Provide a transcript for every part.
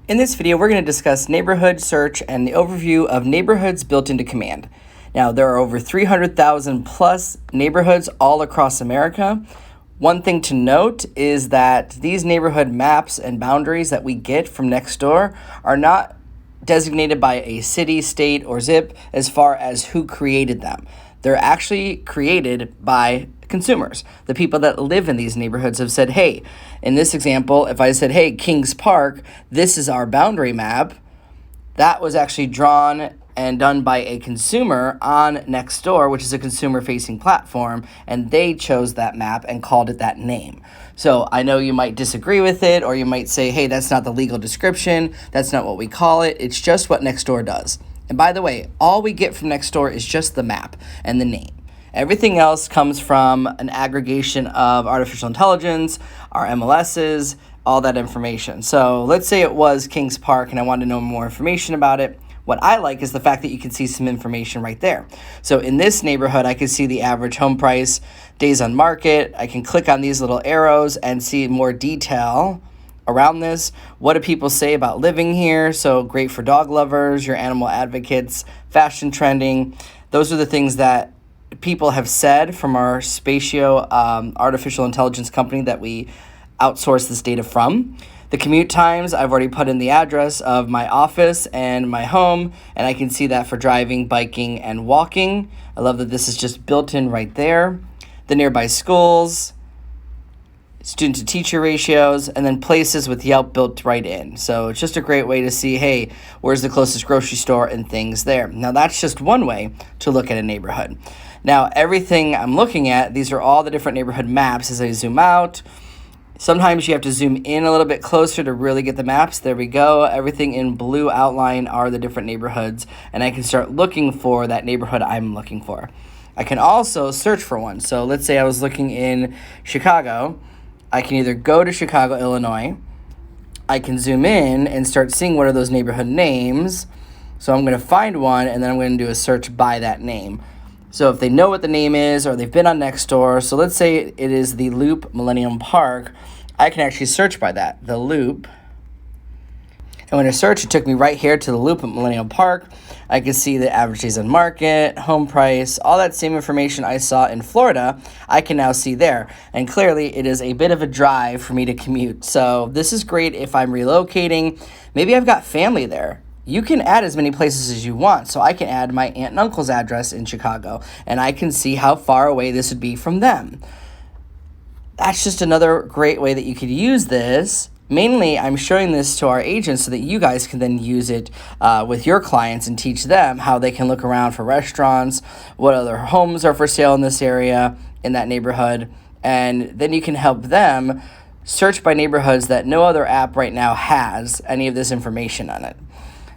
In this video, we're going to discuss neighborhood search and the overview of neighborhoods built into Command. Now, there are over 300,000 plus neighborhoods all across America. One thing to note is that these neighborhood maps and boundaries that we get from Nextdoor are not designated by a city, state, or zip as far as who created them. They're actually created by consumers. The people that live in these neighborhoods have said, hey, in this example, if I said, hey, Kings Park, this is our boundary map, that was actually drawn and done by a consumer on Nextdoor, which is a consumer-facing platform, and they chose that map and called it that name. So I know you might disagree with it, or you might say, hey, that's not the legal description, that's not what we call it, it's just what Nextdoor does. And by the way, all we get from Nextdoor is just the map and the name. Everything else comes from an aggregation of artificial intelligence, our MLSs, all that information. So let's say it was Kings Park and I wanted to know more information about it. What I like is the fact that you can see some information right there. So in this neighborhood, I can see the average home price, days on market. I can click on these little arrows and see more detail around this. What do people say about living here? So great for dog lovers, your animal advocates, fashion trending. Those are the things that people have said from our Spatio artificial intelligence company that we outsource this data from. The commute times, I've already put in the address of my office and my home, and I can see that for driving, biking, and walking. I love that this is just built in right there. The nearby schools, student-to-teacher ratios, and then places with Yelp built right in. So it's just a great way to see, hey, where's the closest grocery store and things there. Now, that's just one way to look at a neighborhood. Now, everything I'm looking at, these are all the different neighborhood maps as I zoom out. Sometimes you have to zoom in a little bit closer to really get the maps. There we go. Everything in blue outline are the different neighborhoods, and I can start looking for that neighborhood I'm looking for. I can also search for one. So let's say I was looking in Chicago. I can either go to Chicago, Illinois. I can zoom in and start seeing what are those neighborhood names. So I'm going to find one, and then I'm going to do a search by that name. So if they know what the name is or they've been on Nextdoor, so let's say it is the Loop Millennium Park, I can actually search by that, the Loop. And when I search, it took me right here to the Loop at Millennium Park. I can see the average days on market, home price, all that same information I saw in Florida, I can now see there. And clearly, it is a bit of a drive for me to commute. So this is great if I'm relocating. Maybe I've got family there. You can add as many places as you want. So I can add my aunt and uncle's address in Chicago, and I can see how far away this would be from them. That's just another great way that you could use this. Mainly, I'm showing this to our agents so that you guys can then use it with your clients and teach them how they can look around for restaurants, what other homes are for sale in this area, in that neighborhood, and then you can help them search by neighborhoods that no other app right now has any of this information on it.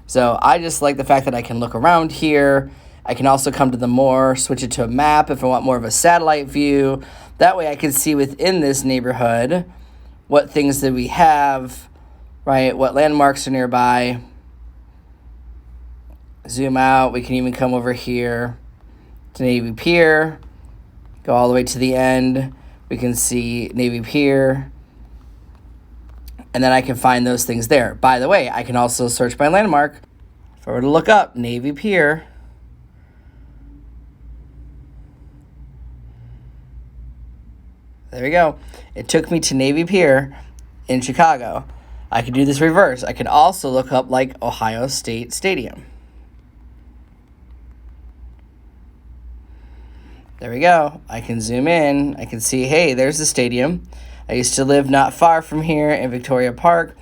So I just like the fact that I can look around here. I can also come to the more, switch it to a map if I want more of a satellite view. That way I can see within this neighborhood what things that we have, right? What landmarks are nearby. Zoom out. We can even come over here to Navy Pier. Go all the way to the end. We can see Navy Pier. And then I can find those things there. By the way, I can also search by landmark. If I were to look up Navy Pier, there we go. It took me to Navy Pier in Chicago. I could do this reverse. I could also look up like Ohio State Stadium. There we go. I can zoom in. I can see, hey, there's the stadium. I used to live not far from here in Victoria Park,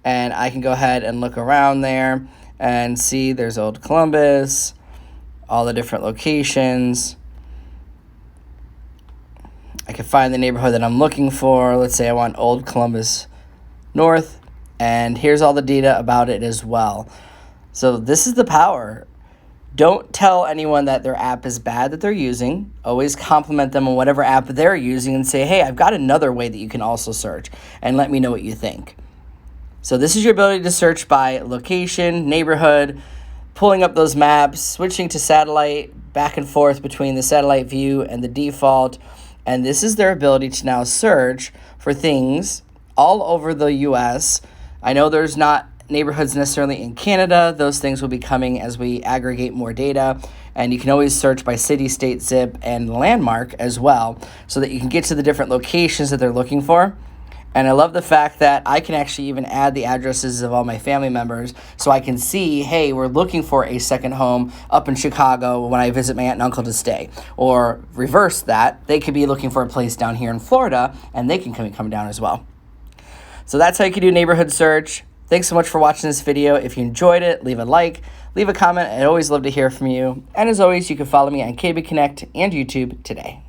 and I can go ahead and look around there and see there's Old Columbus, all the different locations. I can find the neighborhood that I'm looking for. Let's say I want Old Columbus North, and here's all the data about it as well. So this is the power. Don't tell anyone that their app is bad that they're using. Always compliment them on whatever app they're using and say, hey, I've got another way that you can also search, and let me know what you think. So this is your ability to search by location, neighborhood, pulling up those maps, switching to satellite, back and forth between the satellite view and the default. And this is their ability to now search for things all over the U.S. I know there's not neighborhoods necessarily in Canada. Those things will be coming as we aggregate more data. And you can always search by city, state, zip, and landmark as well, so that you can get to the different locations that they're looking for. And I love the fact that I can actually even add the addresses of all my family members, so I can see, hey, we're looking for a second home up in Chicago when I visit my aunt and uncle to stay. Or reverse that, they could be looking for a place down here in Florida, and they can come down as well. So that's how you can do neighborhood search. Thanks so much for watching this video. If you enjoyed it, leave a like, leave a comment. I'd always love to hear from you. And as always, you can follow me on KB Connect and YouTube today.